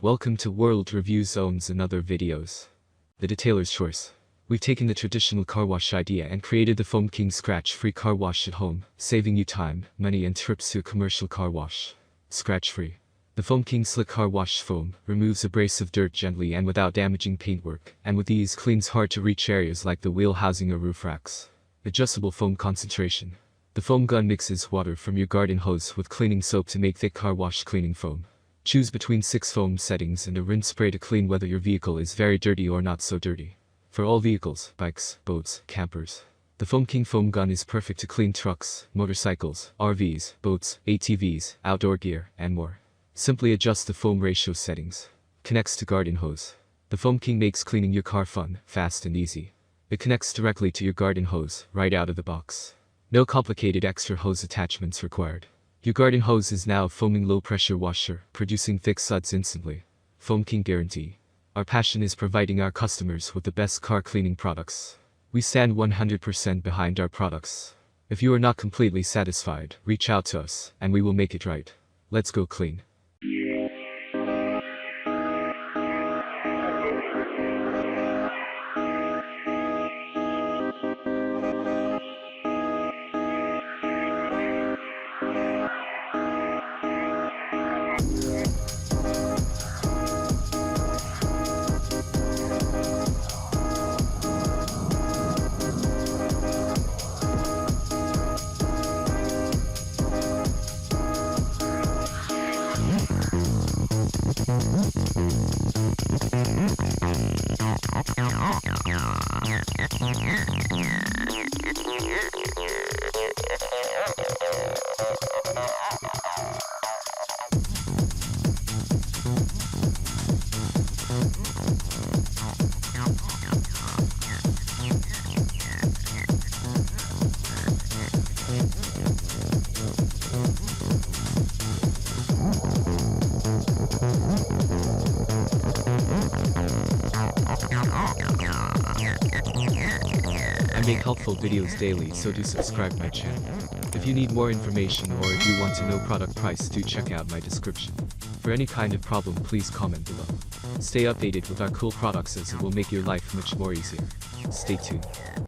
Welcome to World Review Zone's and other videos. The detailer's choice. We've taken the traditional car wash idea and created the 𝐕𝐃𝐄 scratch-free car wash at home, saving you time, money and trips to a commercial car wash. Scratch-free. The 𝐕𝐃𝐄 Slick Car Wash Foam removes abrasive dirt gently and without damaging paintwork, and with ease cleans hard-to-reach areas like the wheel housing or roof racks. Adjustable foam concentration. The foam gun mixes water from your garden hose with cleaning soap to make thick car wash cleaning foam. Choose between 6 foam settings and a rinse spray to clean whether your vehicle is very dirty or not so dirty. For all vehicles, bikes, boats, campers. The 𝐕𝐃𝐄 foam gun is perfect to clean trucks, motorcycles, RVs, boats, ATVs, outdoor gear, and more. Simply adjust the foam ratio settings. Connects to garden hose. The 𝐕𝐃𝐄 makes cleaning your car fun, fast and easy. It connects directly to your garden hose, right out of the box. No complicated extra hose attachments required. Your garden hose is now a foaming low-pressure washer, producing thick suds instantly. 𝐕𝐃𝐄 guarantee. Our passion is providing our customers with the best car cleaning products. We stand 100% behind our products. If you are not completely satisfied, reach out to us, and we will make it right. Let's go clean. I make helpful videos daily, so do subscribe my channel. If you need more information or if you want to know product price, do check out my description. For any kind of problem, please comment below. Stay updated with our cool products as it will make your life much more easier. Stay tuned.